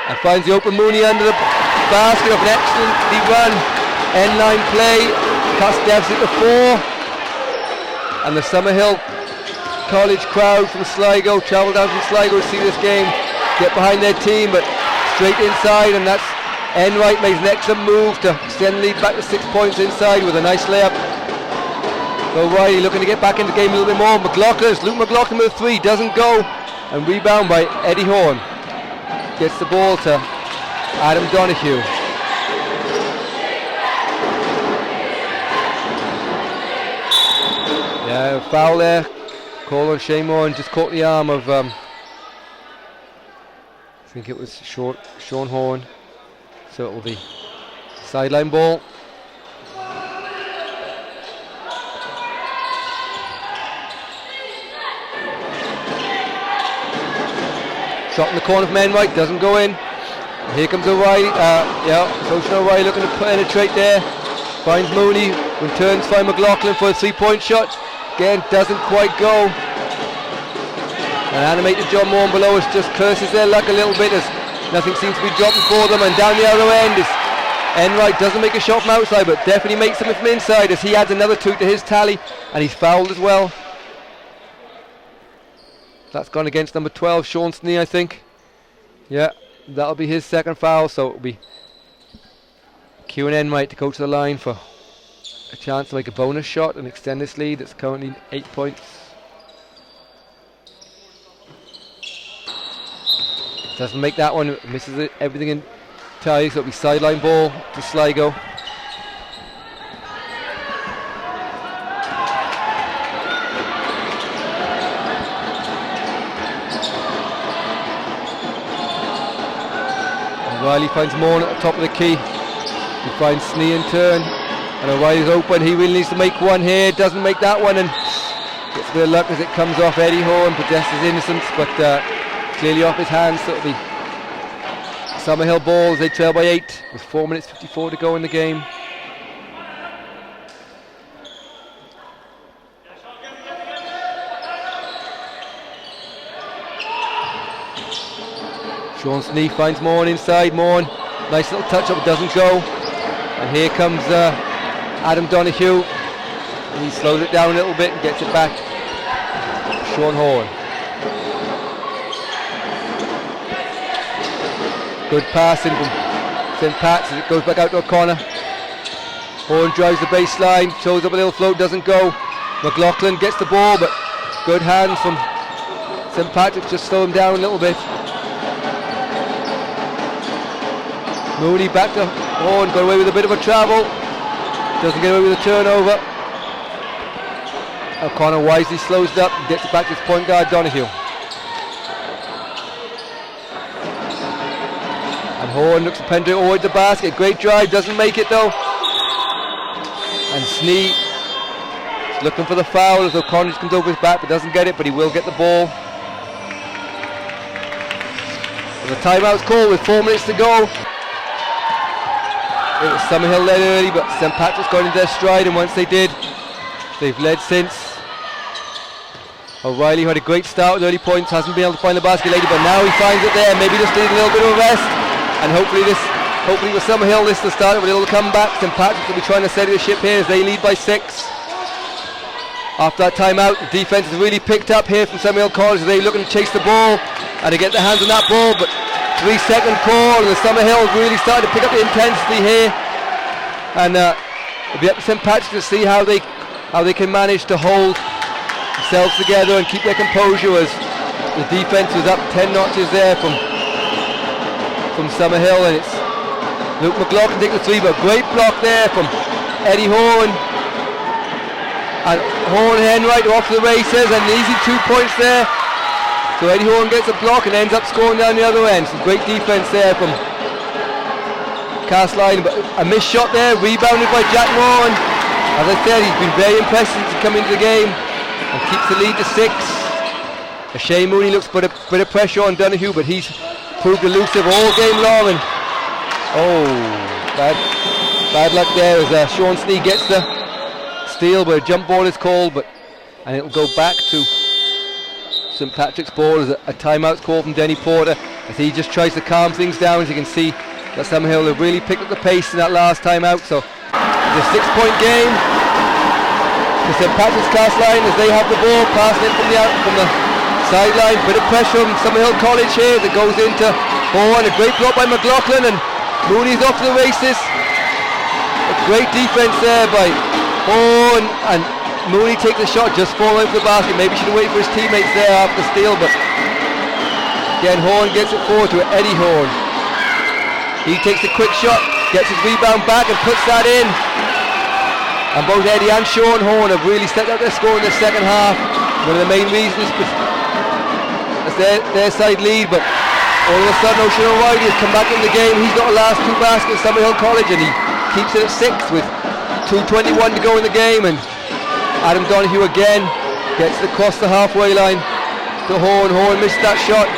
And finds the open Mooney under the basket of an excellently run end-line play. Cuts deficit to 4. And the Summerhill College crowd from Sligo travel down from Sligo to see this game, get behind their team, but straight inside, and that's Enright makes an excellent move to extend the lead back to 6 points inside with a nice layup. O'Reilly looking to get back in the game a little bit more. Luke McLaughlin with a 3, doesn't go, and rebound by Eddie Horn. Gets the ball to Adam Donahue. Yeah, foul there. Call on Shane Moore, and just caught the arm of I think it was Sean Horn. So it will be sideline ball. Shot in the corner from Enright, doesn't go in. Here comes O'Reilly. Coach O'Reilly looking to penetrate there. Finds Mooney, returns by McLaughlin for a 3-point shot. Again, doesn't quite go. And animated John Moore below us just curses their luck a little bit as nothing seems to be dropping for them. And down the other end is Enright, doesn't make a shot from outside, but definitely makes them from inside as he adds another 2 to his tally, and he's fouled as well. That's gone against number 12, Sean Snee, I think. Yeah, that'll be his second foul, so it'll be Kieran Enright to go to the line for a chance to make a bonus shot and extend this lead. It's currently 8 points. Doesn't make that one, misses it, everything in tie, so it'll be sideline ball to Sligo. O'Reilly finds Moore at the top of the key. He finds Snee in turn, and O'Reilly's open. He really needs to make one here. Doesn't make that one, and gets a bit of luck as it comes off Eddie Horn. Possesses innocence, but clearly off his hands. So it'll be Summerhill balls. They trail by 8 with 4 minutes 54 to go in the game. Sean Snee finds Moore inside. Moore, nice little touch up, doesn't go. And here comes Adam Donahue. And he slows it down a little bit and gets it back. Sean Horn. Good passing from St. Pat's as it goes back out to a corner. Horn drives the baseline, shows up a little float, doesn't go. McLaughlin gets the ball, but good hands from St. Patrick's just slow him down a little bit. Mooney back to Horn, got away with a bit of a travel. Doesn't get away with a turnover. O'Connor wisely slows it up and gets it back to his point guard, Donahue. And Horn looks to penetrate over the basket. Great drive, doesn't make it though. And Snee is looking for the foul as O'Connor just comes over his back but doesn't get it, but he will get the ball. And the timeout's called with 4 minutes to go. It was Summerhill led early, but St. Patrick's got into their stride, and once they did, they've led since. O'Reilly had a great start with early points, hasn't been able to find the basket later, but now he finds it there. Maybe just needs a little bit of a rest, and hopefully with Summerhill this will start with a little comeback. St. Patrick's will be trying to steady the ship here as they lead by 6. After that timeout, the defense has really picked up here from Summerhill College as they're looking to chase the ball and to get their hands on that ball, but 3-second call, and the Summerhill really started to pick up the intensity here, and it'll be up to St. Patrick's to see how they
how they can manage to hold themselves together and keep their composure as the defence was up 10 notches there from Summerhill, and it's Luke McLaughlin taking the 3, but great block there from Eddie Horn. And Horn and Henright are off to the races, and an easy 2 points there. So Eddie Horn gets a block and ends up scoring down the other end. Some great defence there from Castleisland, but a missed shot there, rebounded by Jack Moran. As I said, he's been very impressive to come into the game and keeps the lead to 6. Shane Mooney looks put a bit of pressure on Donoghue, but he's proved elusive all game long. And bad luck there as Sean Snee gets the steal, but a jump ball is called, and it'll go back to St Patrick's ball as a timeout's called from Denny Porter as he just tries to calm things down. As you can see, that Summerhill have really picked up the pace in that last timeout. So it's a 6-point game to St Patrick's Castleisland as they have the ball, passing it from the sideline. Bit of pressure from Summerhill College here that goes into Horn. A great block by McLaughlin, and Mooney's off to the races. A great defence there by Horn, and Mooney takes a shot, just falling for the basket. Maybe should have waited for his teammates there after the steal, but again Horn gets it forward to Eddie Horn. He takes a quick shot, gets his rebound back and puts that in. And both Eddie and Sean Horn have really stepped up their score in the second half. One of the main reasons is their side lead, but all of a sudden Ocean O'Reilly has come back in the game. He's got the last 2 baskets at Summerhill College, and he keeps it at 6 with 2:21 to go in the game. And Adam Donoghue again gets it across the halfway line to Horn. Horn missed that shot,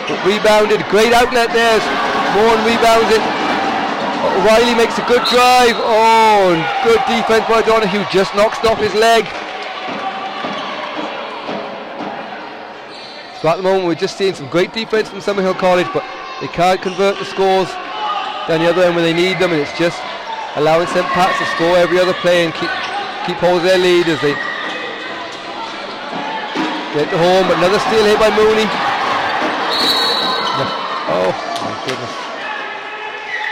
but rebounded. Great outlet there. Horn rebounds it. O'Reilly makes a good drive. And good defense by Donoghue, just knocks it off his leg. So at the moment we're just seeing some great defense from Summerhill College, but they can't convert the scores down the other end when they need them, and it's just allowing St Pat's to score every other play and keep hold of their lead as they get to home. But another steal here by Mooney. Oh my goodness.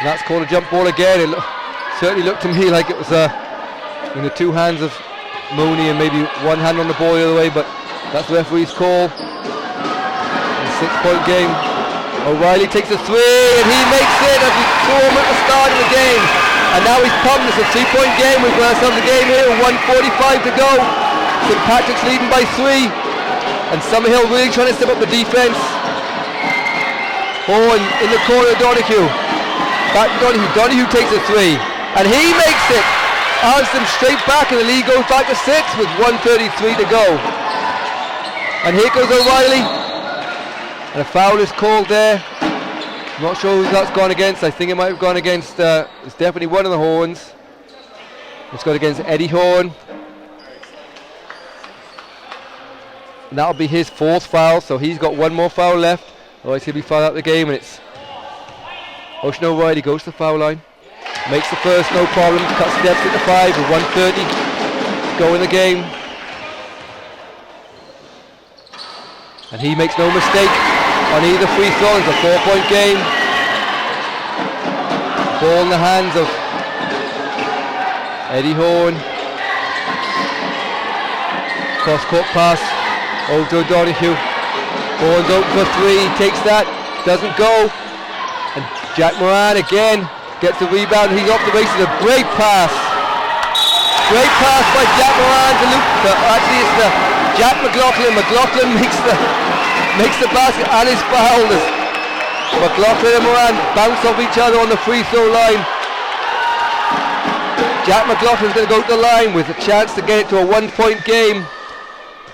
And that's called a jump ball again. It certainly looked to me like it was in the 2 hands of Mooney and maybe 1 hand on the ball the other way, but that's the referee's call. A 6-point game. O'Reilly takes a 3 and he makes it as we saw him at the start of the game. And now he's pumped. It's a 3-point game. We've got ourselves a game here, 1:45 to go. St Patrick's leading by 3. And Summerhill really trying to step up the defence. Horn in the corner of Donoghue. Back to Donoghue. Donoghue takes a 3. And he makes it. Answers them straight back, and the lead goes back to 6 with 1:33 to go. And here goes O'Reilly. And a foul is called there. I'm not sure who that's gone against. I think it might have gone against, it's definitely one of the Horns. It's gone against Eddie Horn. And that'll be his 4th foul, so he's got 1 more foul left. Otherwise he'll be fouled out of the game, and it's Ocean O'Reilly goes to the foul line. Makes the first, no problem. Cuts steps at the 5 with 1:30 to go in the game. And he makes no mistake on either free throw. It's a 4-point game. Ball in the hands of Eddie Horn. Cross-court pass over to Donoghue. Horn's open for 3. He takes that. Doesn't go. And Jack Moran again gets the rebound. He's off the races. A great pass. Great pass by Jack Moran to Luke. Actually, it's the Jack McLaughlin. McLaughlin makes the basket and is fouled. McLaughlin and Moran bounce off each other on the free throw line. Jack McLaughlin's going to go to the line with a chance to get it to a 1-point game.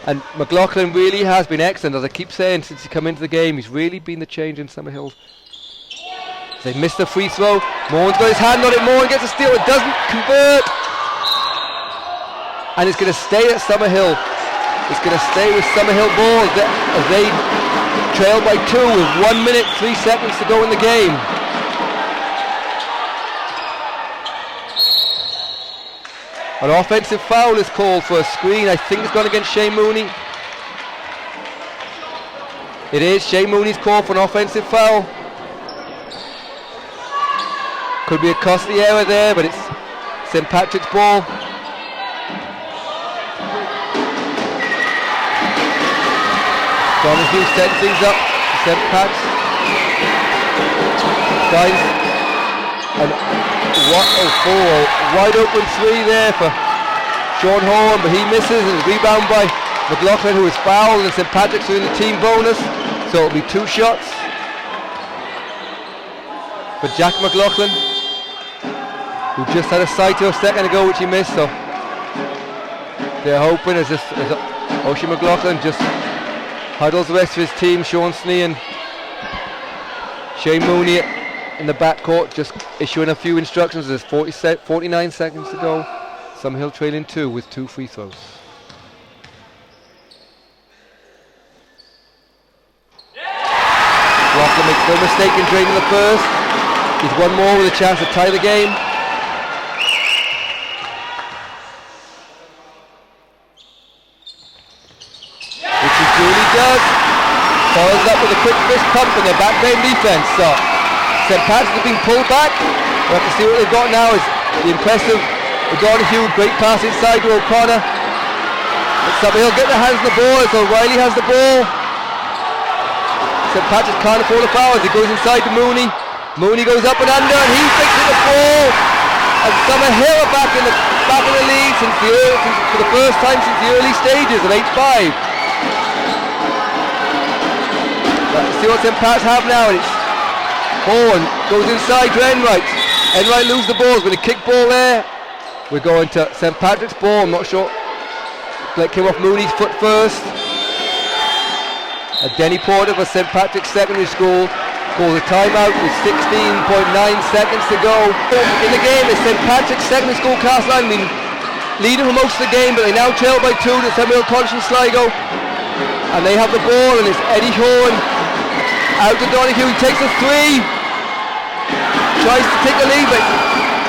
And McLaughlin really has been excellent, as I keep saying since he come into the game. He's really been the change in Summerhill. They missed the free throw. Moran's got his hand on it. Moran gets a steal. It doesn't convert. And it's going to stay at Summerhill. It's going to stay with Summerhill ball as they trail by 2 with 1 minute 3 seconds to go in the game. An offensive foul is called for a screen. I think it's gone against Shane Mooney. It is. Shane Mooney's called for an offensive foul. Could be a costly error there, but it's St Patrick's ball. Donahue sets things up. St. Pat's finds a wide open three there for Sean Horn, but he misses, and rebound by McLaughlin, who is fouled, and St. Patrick's doing the team bonus, so it'll be 2 shots for Jack McLaughlin, who just had a sighter a second ago which he missed. So they're hoping as Oisin McLaughlin just huddles the rest of his team, Sean Snee and Shane Mooney in the backcourt, just issuing a few instructions. There's 49 seconds to go. Summerhill trailing 2 with 2 free throws. McLaughlin makes no mistake in draining the first. He's one more with a chance to tie the game. Which he truly does. Follows up with a quick fist pump in their back main defense. So St. Patrick's have been pulled back. We'll have to see what they've got now. Is the impressive O'Donoghue, great pass inside to O'Connor. But Summerhill get their hands on the ball, so Riley has the ball. St. Patrick's can't afford a foul as he goes inside to Mooney. Mooney goes up and under, and he fixes the ball. And Summerhill are back in the lead for the first time since the early stages at 8-5. Let's see what St. Pat's have now. And it's Horn goes inside to Enright. Enright loses the ball. It's going to kick ball there. We're going to St. Patrick's ball. I'm not sure. It came off Mooney's foot first. Denny Porter for St. Patrick's Secondary School calls a timeout with 16.9 seconds to go. In the game is St. Patrick's Secondary School Castleisland, been leading for most of the game, but they now trail by 2 to Summerhill College from Sligo. And they have the ball, and it's Eddie Horn out to Donoghue. He takes a 3. Tries to take the lead, but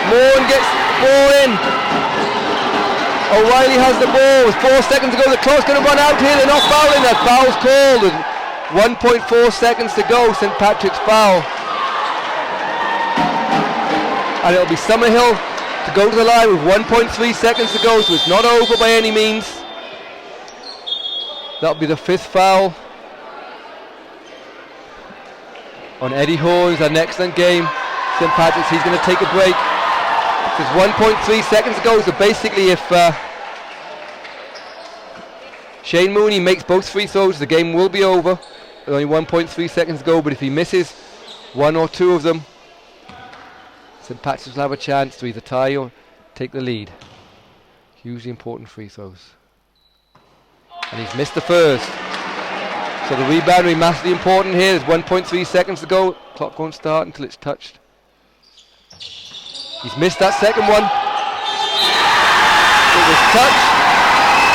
Moore gets the ball in. O'Reilly has the ball with 4 seconds to go. The clock's going to run out here. They're not fouling. That foul's called. And 1.4 seconds to go. St. Patrick's foul. And it'll be Summerhill to go to the line with 1.3 seconds to go. So it's not over by any means. That'll be the 5th foul on Eddie Horns. An excellent game. St. Patrick's, he's going to take a break. There's 1.3 seconds to go, so basically if Shane Mooney makes both free throws, the game will be over. With only 1.3 seconds to go, but if he misses 1 or 2 of them, St. Patrick's will have a chance to either tie or take the lead. Hugely important free throws. And he's missed the first. So the rebound will be massively important here. There's 1.3 seconds to go. Clock won't start until it's touched. He's missed that second one. It was touched.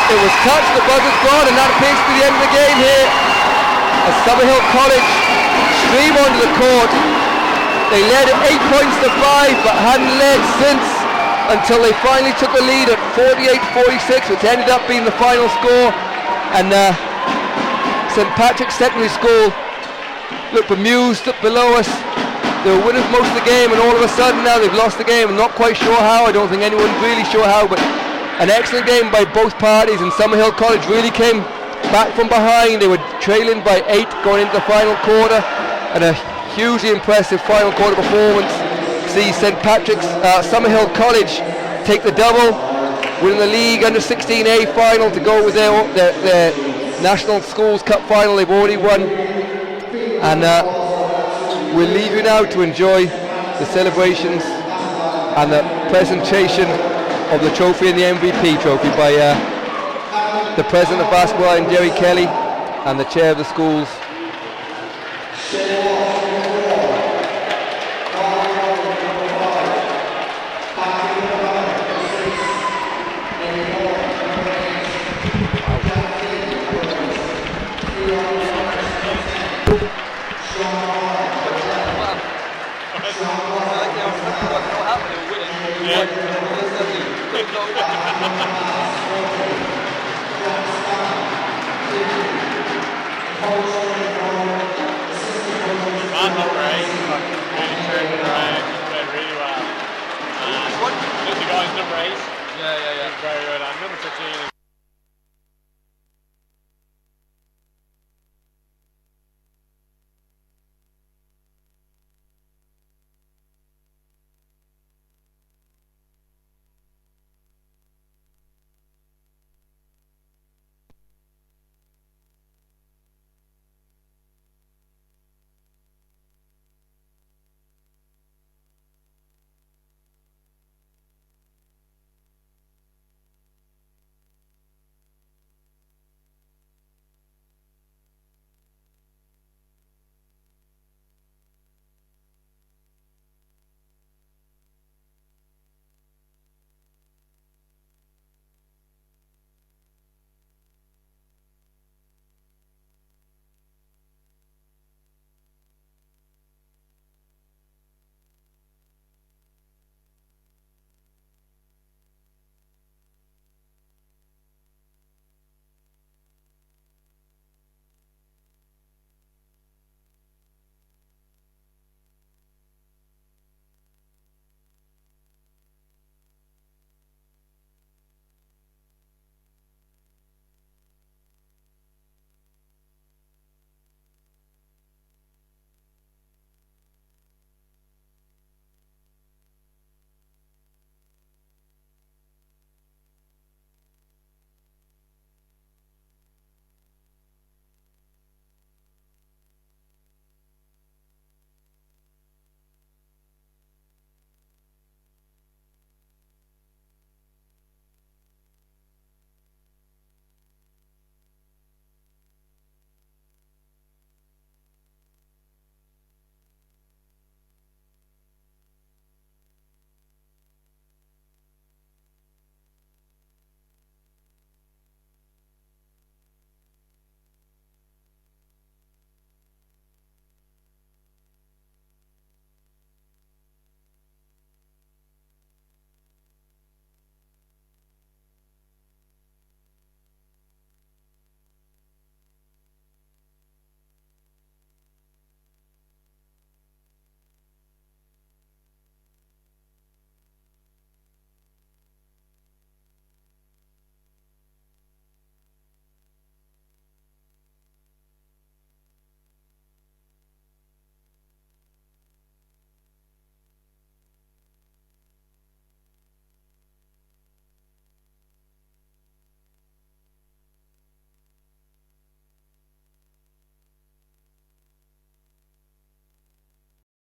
It was touched. The buzzer's gone, and that appears to be the end of the game here. As Summerhill College stream onto the court. They led at 8 points to 5, but hadn't led since until they finally took the lead at 48-46, which ended up being the final score. And St. Patrick's Secondary School look bemused below us. They were winners most of the game, and all of a sudden now they've lost the game. I'm not quite sure how. I don't think anyone's really sure how, but an excellent game by both parties, and Summerhill College really came back from behind. They were trailing by 8 going into the final quarter, and a hugely impressive final quarter performance. See St. Patrick's Summerhill College take the double, winning the league under 16A final to go with their National Schools Cup final. They've already won, and we'll leave you now to enjoy the celebrations and the presentation of the trophy and the MVP trophy by the President of Basketball, Jerry Kelly, and the Chair of the Schools.
Number 8. Yeah. Very good. And number 15.